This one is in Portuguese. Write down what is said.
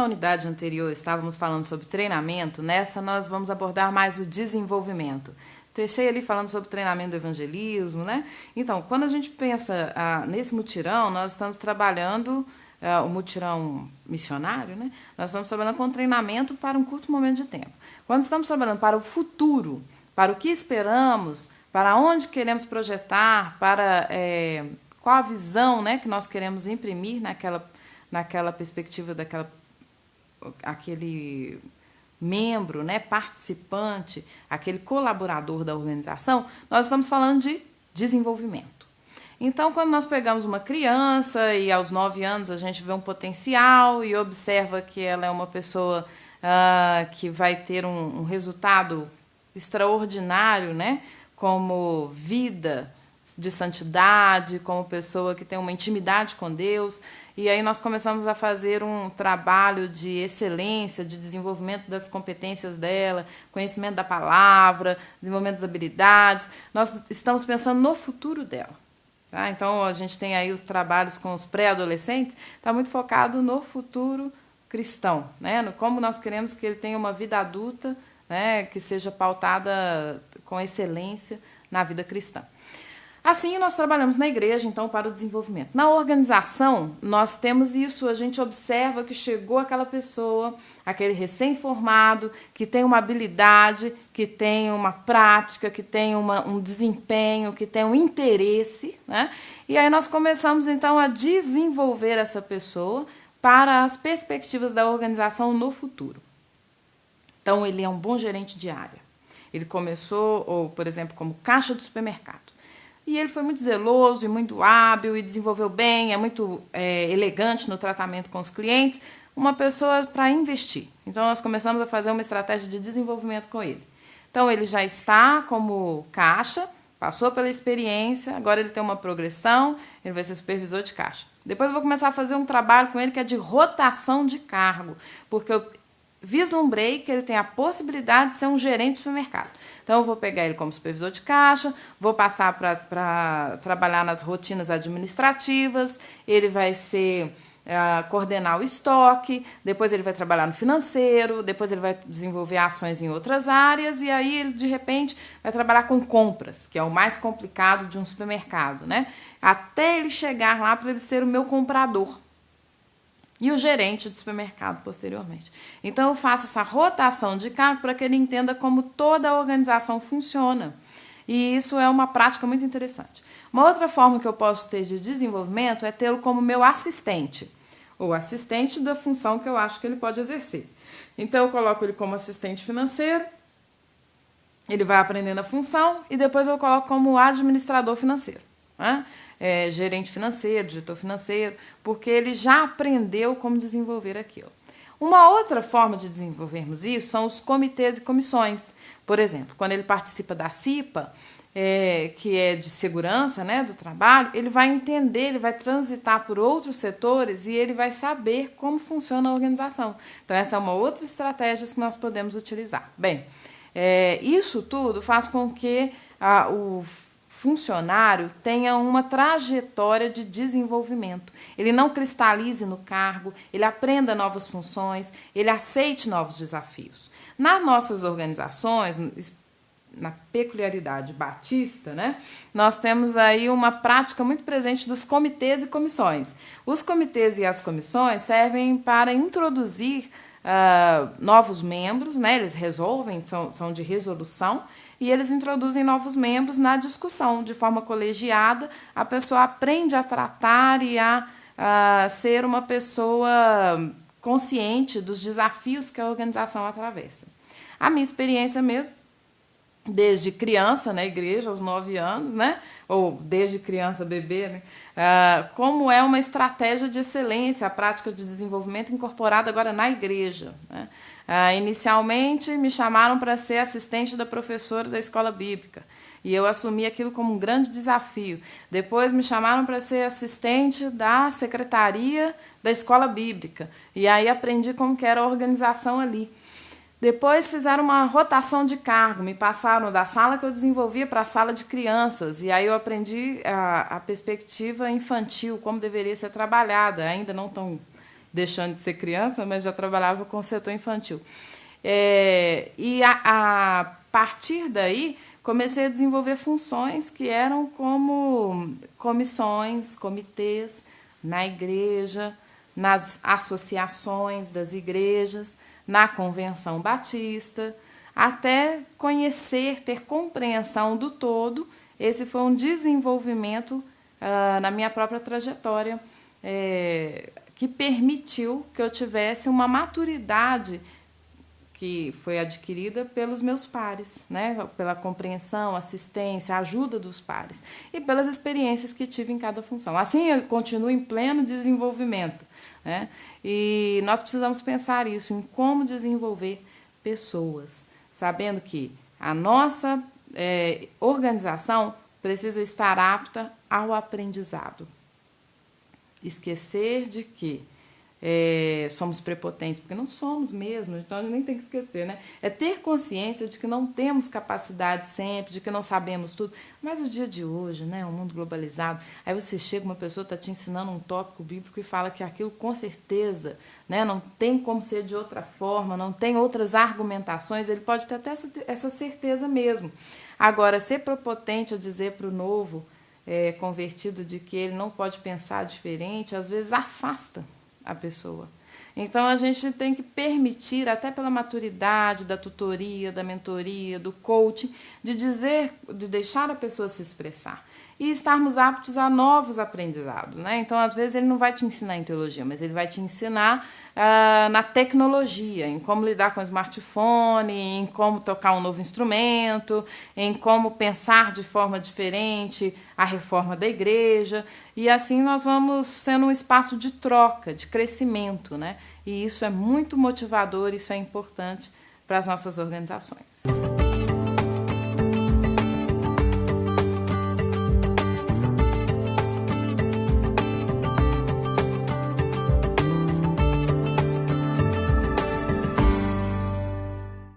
na unidade anterior estávamos falando sobre treinamento, nessa nós vamos abordar mais o desenvolvimento. Deixei ali falando sobre treinamento do evangelismo, né? Então, quando a gente pensa nesse mutirão, nós estamos trabalhando o mutirão missionário, né? Nós estamos trabalhando com treinamento para um curto momento de tempo. Quando estamos trabalhando para o futuro, para o que esperamos, para onde queremos projetar, para qual a visão, né, que nós queremos imprimir naquela perspectiva aquele membro, né, participante, aquele colaborador da organização, nós estamos falando de desenvolvimento. Então, quando nós pegamos uma criança e aos 9 anos a gente vê um potencial e observa que ela é uma pessoa que vai ter um resultado extraordinário, né, como vida de santidade, como pessoa que tem uma intimidade com Deus, e aí nós começamos a fazer um trabalho de excelência, de desenvolvimento das competências dela, conhecimento da palavra, desenvolvimento das habilidades. Nós estamos pensando no futuro dela. Tá? Então, a gente tem aí os trabalhos com os pré-adolescentes, está muito focado no futuro cristão, né? No como nós queremos que ele tenha uma vida adulta, né, que seja pautada com excelência na vida cristã. Assim, nós trabalhamos na igreja, então, para o desenvolvimento. Na organização, nós temos isso, a gente observa que chegou aquela pessoa, aquele recém-formado, que tem uma habilidade, que tem uma prática, que tem um desempenho, que tem um interesse, né? E aí nós começamos, então, a desenvolver essa pessoa para as perspectivas da organização no futuro. Então, ele é um bom gerente de área. Ele começou, por exemplo, como caixa do supermercado. E ele foi muito zeloso e muito hábil e desenvolveu bem, é muito elegante no tratamento com os clientes, uma pessoa para investir. Então, nós começamos a fazer uma estratégia de desenvolvimento com ele. Então, ele já está como caixa, passou pela experiência, agora ele tem uma progressão, ele vai ser supervisor de caixa. Depois eu vou começar a fazer um trabalho com ele que é de rotação de cargo, porque eu vislumbrei que ele tem a possibilidade de ser um gerente de supermercado. Então, eu vou pegar ele como supervisor de caixa, vou passar para trabalhar nas rotinas administrativas, ele vai ser coordenar o estoque, depois ele vai trabalhar no financeiro, depois ele vai desenvolver ações em outras áreas, e aí ele, de repente, vai trabalhar com compras, que é o mais complicado de um supermercado, né? Até ele chegar lá para ele ser o meu comprador. E o gerente do supermercado posteriormente. Então, eu faço essa rotação de cargo para que ele entenda como toda a organização funciona. E isso é uma prática muito interessante. Uma outra forma que eu posso ter de desenvolvimento é tê-lo como meu assistente, ou assistente da função que eu acho que ele pode exercer. Então, eu coloco ele como assistente financeiro, ele vai aprendendo a função, e depois eu coloco como administrador financeiro, né? Gerente financeiro, diretor financeiro, porque ele já aprendeu como desenvolver aquilo. Uma outra forma de desenvolvermos isso são os comitês e comissões. Por exemplo, quando ele participa da CIPA, que é de segurança, né, do trabalho, ele vai entender, ele vai transitar por outros setores e ele vai saber como funciona a organização. Então, essa é uma outra estratégia que nós podemos utilizar. Bem, isso tudo faz com que o funcionário tenha uma trajetória de desenvolvimento. Ele não cristalize no cargo, ele aprenda novas funções, ele aceite novos desafios. Nas nossas organizações, na peculiaridade batista, né, nós temos aí uma prática muito presente dos comitês e comissões. Os comitês e as comissões servem para introduzir novos membros, né, eles resolvem, são de resolução, e eles introduzem novos membros na discussão, de forma colegiada, a pessoa aprende a tratar e a ser uma pessoa consciente dos desafios que a organização atravessa. A minha experiência mesmo, desde criança na igreja, aos 9 anos, né? Ou desde criança, bebê, né? Como é uma estratégia de excelência, a prática de desenvolvimento incorporada agora na igreja, né? Inicialmente, me chamaram para ser assistente da professora da escola bíblica, e eu assumi aquilo como um grande desafio. Depois, me chamaram para ser assistente da secretaria da escola bíblica, e aí aprendi como que era a organização ali. Depois fizeram uma rotação de cargo, me passaram da sala que eu desenvolvia para a sala de crianças, e aí eu aprendi a perspectiva infantil, como deveria ser trabalhada, ainda não tão deixando de ser criança, mas já trabalhava com o setor infantil. E a partir daí, comecei a desenvolver funções que eram como comissões, comitês, na igreja, nas associações das igrejas, na Convenção Batista, até conhecer, ter compreensão do todo. Esse foi um desenvolvimento na minha própria trajetória, que permitiu que eu tivesse uma maturidade que foi adquirida pelos meus pares, né? Pela compreensão, assistência, ajuda dos pares e pelas experiências que tive em cada função. Assim, eu continuo em pleno desenvolvimento, né? E nós precisamos pensar isso, em como desenvolver pessoas, sabendo que a nossa organização precisa estar apta ao aprendizado. Esquecer de que somos prepotentes, porque não somos mesmo, então a gente nem tem que esquecer, né? É ter consciência de que não temos capacidade sempre, de que não sabemos tudo. Mas o dia de hoje, né, um mundo globalizado, aí você chega, uma pessoa está te ensinando um tópico bíblico e fala que aquilo com certeza, né, não tem como ser de outra forma, não tem outras argumentações, ele pode ter até essa certeza mesmo. Agora, ser prepotente a dizer para o novo convertido de que ele não pode pensar diferente, às vezes afasta a pessoa. Então, a gente tem que permitir, até pela maturidade da tutoria, da mentoria, do coaching, de deixar a pessoa se expressar. E estarmos aptos a novos aprendizados, né? Então, às vezes, ele não vai te ensinar em teologia, mas ele vai te ensinar na tecnologia, em como lidar com o smartphone, em como tocar um novo instrumento, em como pensar de forma diferente a reforma da igreja. E assim nós vamos sendo um espaço de troca, de crescimento, né? E isso é muito motivador, isso é importante para as nossas organizações.